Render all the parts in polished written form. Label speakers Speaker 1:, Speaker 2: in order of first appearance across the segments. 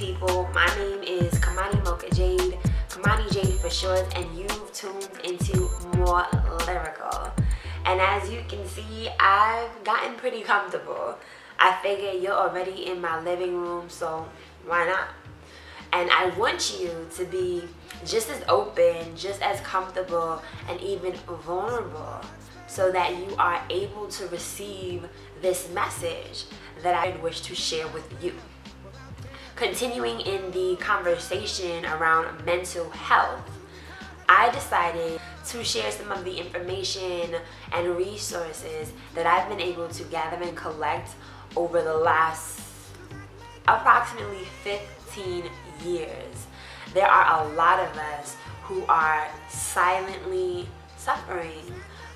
Speaker 1: people. My name is Kymani Jade, Kymani Jade for short, and you've tuned into More Lyrical. And as you can see, I've gotten pretty comfortable. I figure you're already in my living room, so why not? And I want you to be just as open, just as comfortable, and even vulnerable, so that you are able to receive this message that I wish to share with you. Continuing in the conversation around mental health, I decided to share some of the information and resources that I've been able to gather and collect over the last approximately 15 years. There are a lot of us who are silently suffering.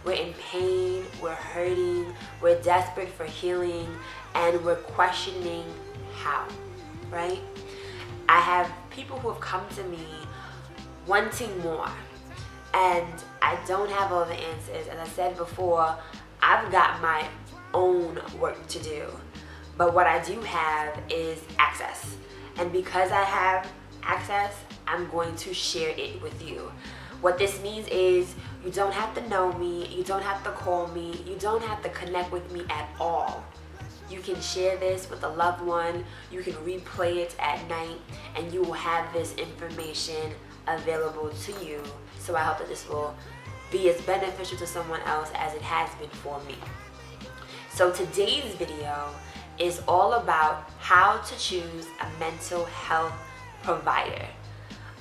Speaker 1: We're in pain, we're hurting, we're desperate for healing, and we're questioning how, right? I have people who have come to me wanting more, and I don't have all the answers. As I said before, I've got my own work to do, but what I do have is access, and because I have access, I'm going to share it with you. What this means is you don't have to know me, you don't have to call me, you don't have to connect with me at all. You can share this with a loved one, you can replay it at night, and you will have this information available to you. So I hope that this will be as beneficial to someone else as it has been for me. So today's video is all about how to choose a mental health provider.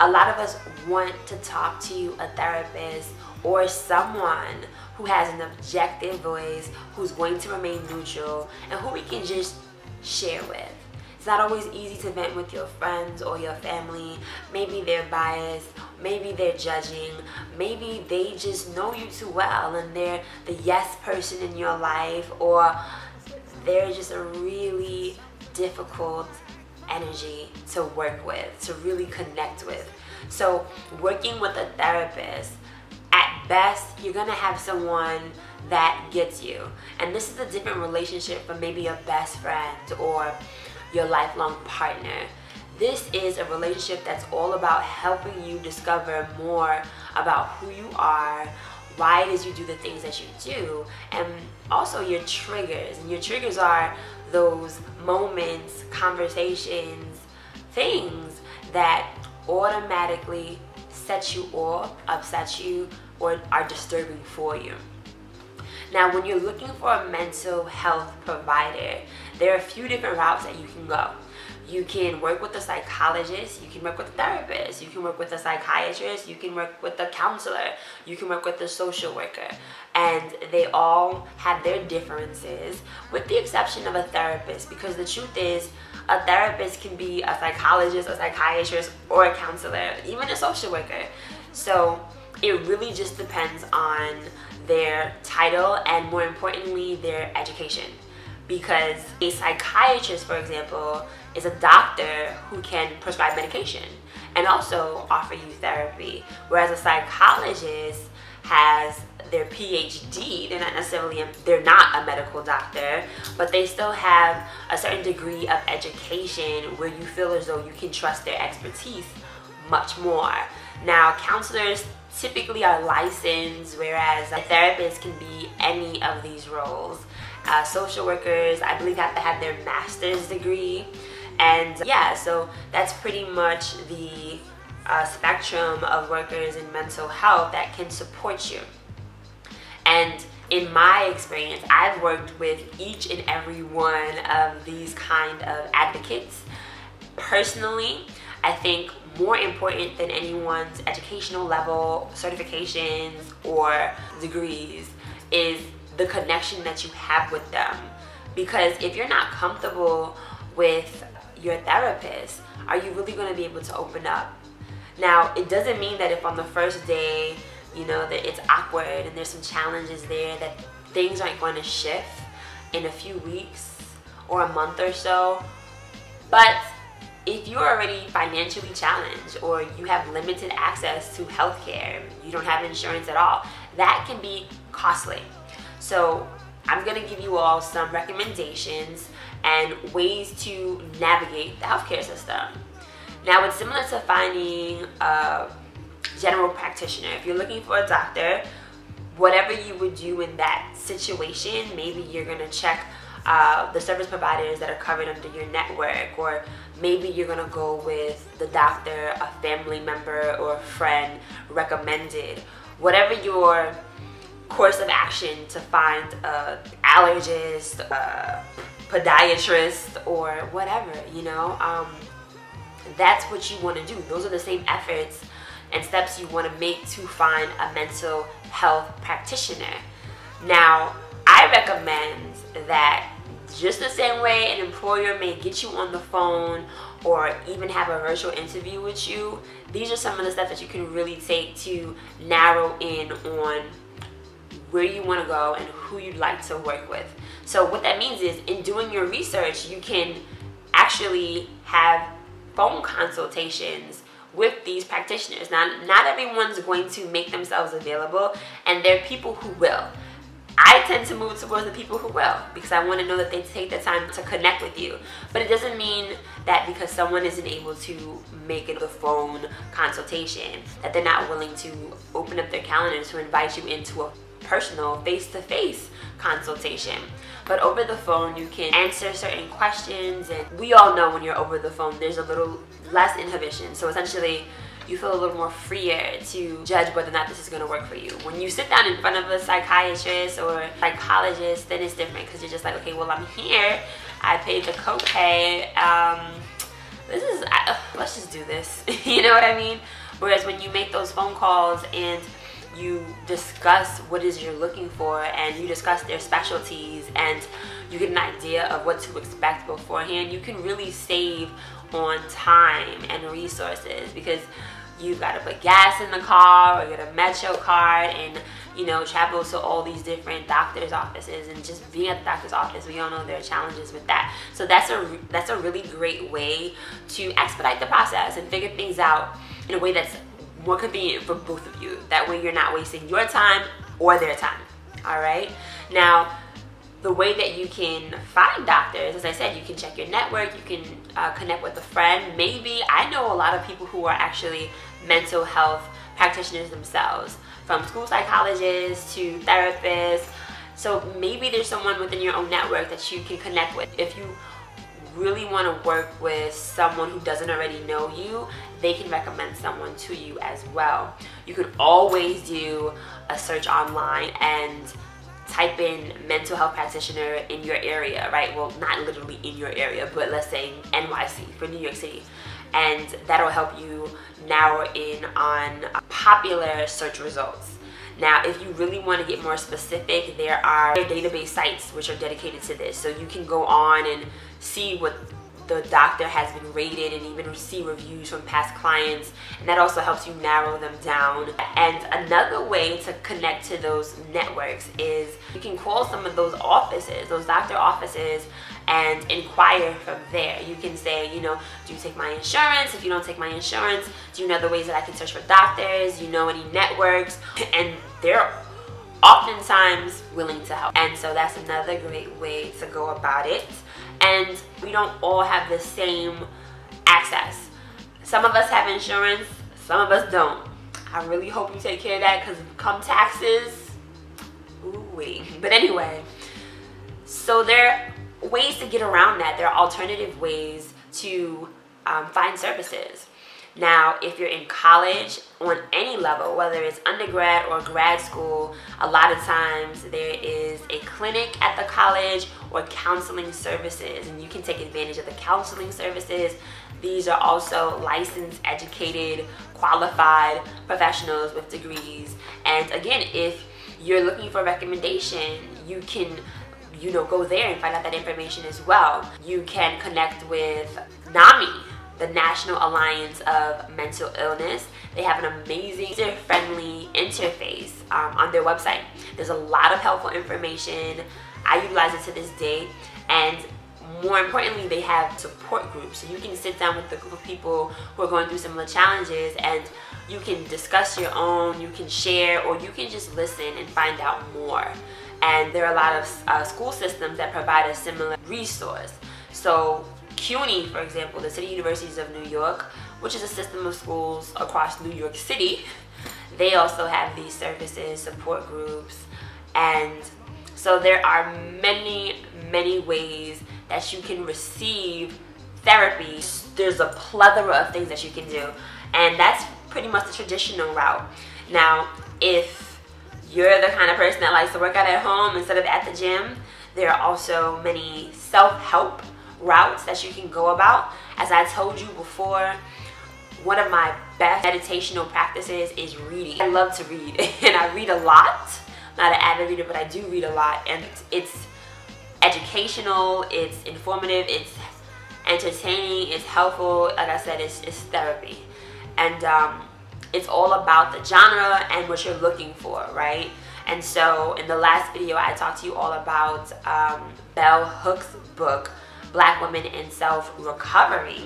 Speaker 1: A lot of us want to talk to a therapist or someone who has an objective voice, who's going to remain neutral, and who we can just share with. It's not always easy to vent with your friends or your family. Maybe they're biased, maybe they're judging, maybe they just know you too well and they're the yes person in your life, or they're just a really difficult energy to work with, to really connect with. So working with a therapist, at best, you're gonna have someone that gets you. And this is a different relationship from maybe your best friend or your lifelong partner. This is a relationship that's all about helping you discover more about who you are, why it is you do the things that you do, and also your triggers. And your triggers are those moments, conversations, things that automatically set you off, upset you, or are disturbing for you. Now, when you're looking for a mental health provider, there are a few different routes that you can go. You can work with a psychologist, you can work with a therapist, you can work with a psychiatrist, you can work with a counselor, you can work with a social worker, and they all have their differences, with the exception of a therapist, because the truth is, a therapist can be a psychologist, a psychiatrist, or a counselor, even a social worker. So it really just depends on their title and, more importantly, their education. Because a psychiatrist, for example, is a doctor who can prescribe medication and also offer you therapy, whereas a psychologist has their PhD. They're not a medical doctor, but they still have a certain degree of education where you feel as though you can trust their expertise much more. Now, counselors typically are licensed, whereas a therapist can be any of these roles. Social workers, I believe, have to have their master's degree. And yeah, so that's pretty much the spectrum of workers in mental health that can support you. And in my experience, I've worked with each and every one of these kind of advocates. Personally, I think more important than anyone's educational level, certifications, or degrees is the connection that you have with them. Because if you're not comfortable with your therapist, are you really going to be able to open up? Now, it doesn't mean that if on the first day, you know, that it's awkward and there's some challenges there, that things aren't going to shift in a few weeks or a month or so. But if you're already financially challenged, or you have limited access to healthcare, you don't have insurance at all, that can be costly. So I'm going to give you all some recommendations and ways to navigate the healthcare system. Now it's similar to finding a general practitioner. If you're looking for a doctor, whatever you would do in that situation, maybe you're gonna check the service providers that are covered under your network, or maybe you're gonna go with the doctor a family member or a friend recommended. Whatever your course of action to find an allergist, a podiatrist, or whatever, you know, that's what you want to do. Those are the same efforts and steps you want to make to find a mental health practitioner. Now, I recommend that just the same way an employer may get you on the phone or even have a virtual interview with you, these are some of the steps that you can really take to narrow in on where you want to go and who you'd like to work with. So what that means is, in doing your research, you can actually have phone consultations with these practitioners. Now, not everyone's going to make themselves available, and there are people who will. I tend to move towards the people who will, because I want to know that they take the time to connect with you. But it doesn't mean that because someone isn't able to make it a phone consultation, that they're not willing to open up their calendar to invite you into a personal face-to-face consultation. But over the phone, you can answer certain questions, and we all know when you're over the phone, there's a little less inhibition. So essentially, you feel a little more freer to judge whether or not this is going to work for you. When you sit down in front of a psychiatrist or psychologist, then it's different, because you're just like, okay, well, I'm here, I paid the copay, let's just do this. You know what I mean? Whereas when you make those phone calls and you discuss what it is you're looking for, and you discuss their specialties, and you get an idea of what to expect beforehand, you can really save on time and resources, because you've got to put gas in the car or get a Metro card and, you know, travel to all these different doctor's offices. And just being at the doctor's office, we all know there are challenges with that. So that's a really great way to expedite the process and figure things out in a way that's more convenient for both of you. That way you're not wasting your time or their time. All right. Now, the way that you can find doctors, as I said, you can check your network, you can connect with a friend. Maybe, I know a lot of people who are actually mental health practitioners themselves, from school psychologists to therapists. So maybe there's someone within your own network that you can connect with. If you really want to work with someone who doesn't already know you, they can recommend someone to you as well. You can always do a search online and type in mental health practitioner in your area, right? Well, not literally in your area, but let's say NYC for New York City. And that'll help you narrow in on popular search results. Now, if you really want to get more specific, there are database sites which are dedicated to this. So you can go on and see what the doctor has been rated, and even see reviews from past clients, and that also helps you narrow them down. And another way to connect to those networks is you can call some of those offices, those doctor offices, and inquire from there. You can say, you know, do you take my insurance? If you don't take my insurance, do you know the ways that I can search for doctors? Do you know any networks? And they're oftentimes willing to help. And so that's another great way to go about it. And we don't all have the same access. Some of us have insurance, some of us don't. I really hope you take care of that, because come taxes, ooh-wee. But anyway, so there are ways to get around that. There are alternative ways to find services. Now, if you're in college on any level, whether it's undergrad or grad school, a lot of times there is a clinic at the college or counseling services, and you can take advantage of the counseling services. These are also licensed, educated, qualified professionals with degrees. And again, if you're looking for a recommendation, you can, you know, go there and find out that information as well. You can connect with NAMI, the National Alliance of Mental Illness. They have an amazing user-friendly interface on their website. There's a lot of helpful information. I utilize it to this day, and more importantly, they have support groups. So you can sit down with a group of people who are going through similar challenges, and you can discuss your own, you can share, or you can just listen and find out more. And there are a lot of school systems that provide a similar resource. So CUNY, for example, the City Universities of New York, which is a system of schools across New York City, they also have these services, support groups, and so there are many ways that you can receive therapy. There's a plethora of things that you can do, and that's pretty much the traditional route. Now, if you're the kind of person that likes to work out at home instead of at the gym, there are also many self-help routes that you can go about. As I told you before, one of my best meditational practices is reading. I love to read, and I read a lot. I'm not an avid reader, but I do read a lot, and it's educational, it's informative, it's entertaining, it's helpful. Like I said, it's therapy, and it's all about the genre and what you're looking for, right? And so in the last video, I talked to you all about Bell Hooks' book, Black Women in Self-Recovery.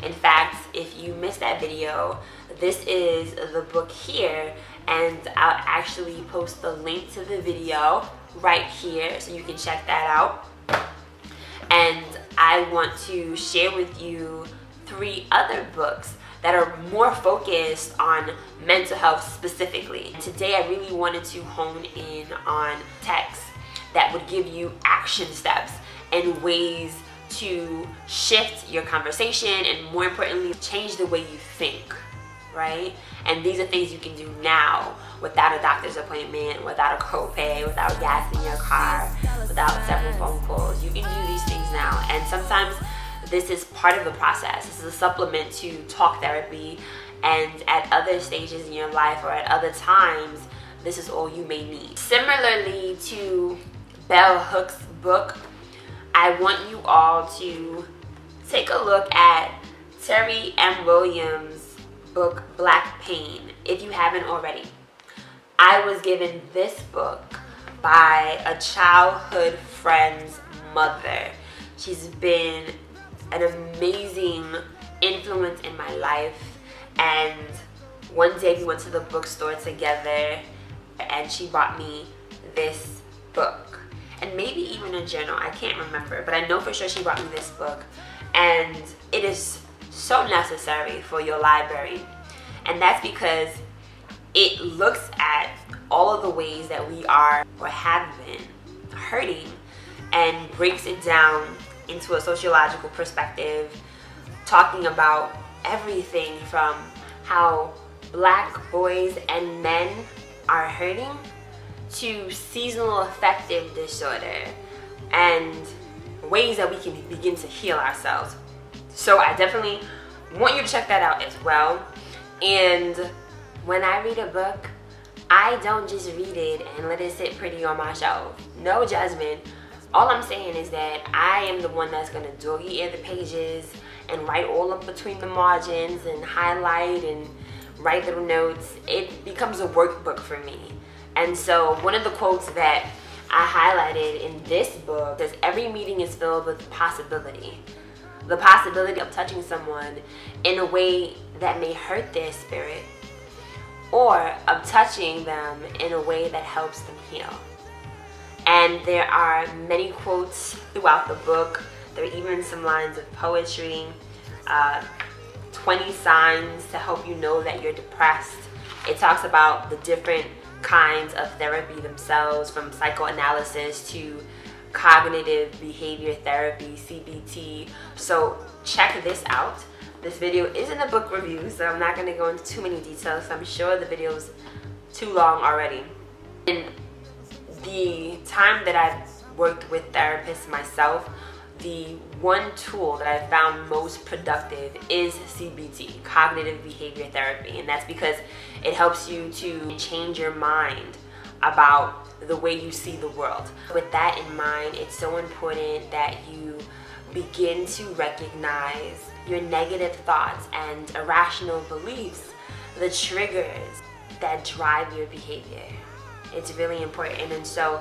Speaker 1: In fact, if you missed that video, this is the book here, and I'll actually post the link to the video right here so you can check that out. And I want to share with you 3 other books that are more focused on mental health specifically. Today I really wanted to hone in on texts that would give you action steps and ways to shift your conversation, and more importantly, change the way you think, right? And these are things you can do now without a doctor's appointment, without a copay, without gas in your car, without several phone calls. You can do these things now, and sometimes this is part of the process. This is a supplement to talk therapy, and at other stages in your life or at other times, this is all you may need. Similarly to Bell Hooks' book, I want you all to take a look at Terry M. Williams' book, Black Pain, if you haven't already. I was given this book by a childhood friend's mother. She's been an amazing influence in my life, and one day we went to the bookstore together and she bought me this book, and maybe even a journal, I can't remember, but I know for sure she brought me this book, and it is so necessary for your library. And that's because it looks at all of the ways that we are or have been hurting and breaks it down into a sociological perspective, talking about everything from how Black boys and men are hurting to seasonal affective disorder and ways that we can begin to heal ourselves. So I definitely want you to check that out as well. And when I read a book, I don't just read it and let it sit pretty on my shelf. No judgment. All I'm saying is that I am the one that's gonna doggy-ear the pages and write all up between the margins and highlight and write little notes. It becomes a workbook for me. And so one of the quotes that I highlighted in this book says, every meeting is filled with possibility. The possibility of touching someone in a way that may hurt their spirit, or of touching them in a way that helps them heal. And there are many quotes throughout the book. There are even some lines of poetry, 20 signs to help you know that you're depressed. It talks about the different kinds of therapy themselves, from psychoanalysis to cognitive behavior therapy, CBT. So check this out. This video isn't a book review, so I'm not going to go into too many details. I'm sure the video is too long already. In the time that I've worked with therapists myself, the one tool that I found most productive is CBT, cognitive behavior therapy, and that's because it helps you to change your mind about the way you see the world. With that in mind, it's so important that you begin to recognize your negative thoughts and irrational beliefs, the triggers that drive your behavior. It's really important. And so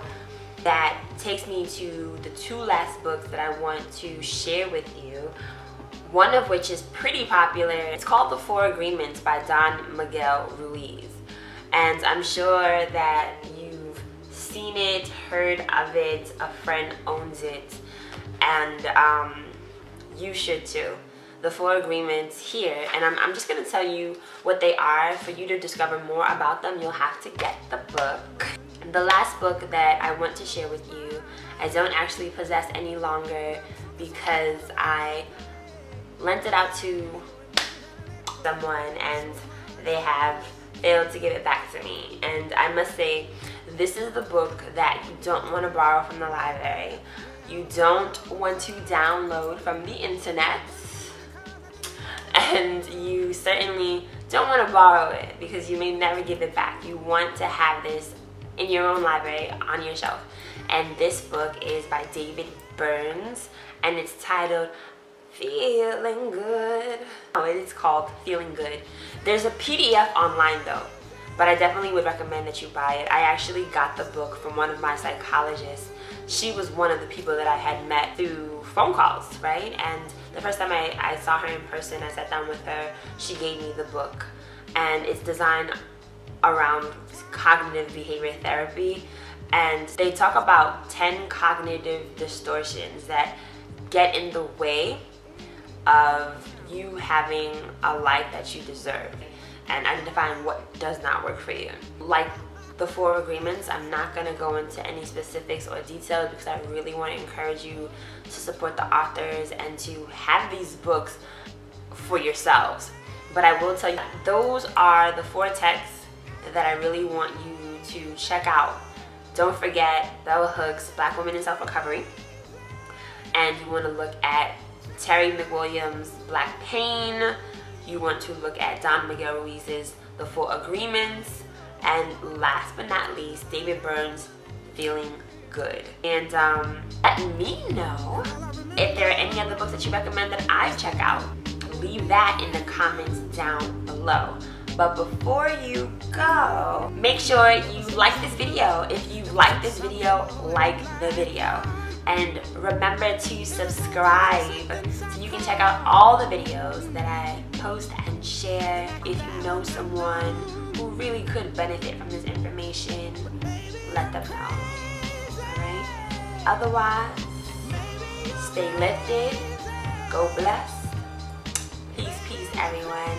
Speaker 1: that takes me to the 2 last books that I want to share with you, one of which is pretty popular. It's called The 4 Agreements by Don Miguel Ruiz. And I'm sure that you've seen it, heard of it, a friend owns it, and you should too. The 4 agreements here, and I'm just going to tell you what they are. For you to discover more about them, you'll have to get the book. The last book that I want to share with you, I don't actually possess any longer because I lent it out to someone and they have failed to give it back to me. And I must say, this is the book that you don't want to borrow from the library. You don't want to download from the internet. And you certainly don't want to borrow it because you may never give it back. You want to have this in your own library on your shelf. And this book is by David Burns and it's titled Feeling Good. Oh, it is called Feeling Good. There's a PDF online though, but I definitely would recommend that you buy it. I actually got the book from one of my psychologists. She was one of the people that I had met through phone calls, right? And the first time I saw her in person, I sat down with her, she gave me the book. And it's designed around cognitive behavior therapy. And they talk about 10 cognitive distortions that get in the way of you having a life that you deserve and identifying what does not work for you. Like the 4 agreements, I'm not going to go into any specifics or details because I really want to encourage you to support the authors and to have these books for yourselves. But I will tell you, those are the 4 texts that I really want you to check out. Don't forget Bell Hooks, Black Women in Self-Recovery. And you want to look at Terry McWilliams' Black Pain. You want to look at Don Miguel Ruiz's The 4 Agreements. And last but not least, David Burns' Feeling Good. And let me know if there are any other books that you recommend that I check out. Leave that in the comments down below. But before you go, make sure you like this video. If you like this video, like the video. And remember to subscribe so you can check out all the videos that I post and share. If you know someone who really could benefit from this information, let them know. Alright? Otherwise, stay lifted, go blessed. Peace, peace, everyone.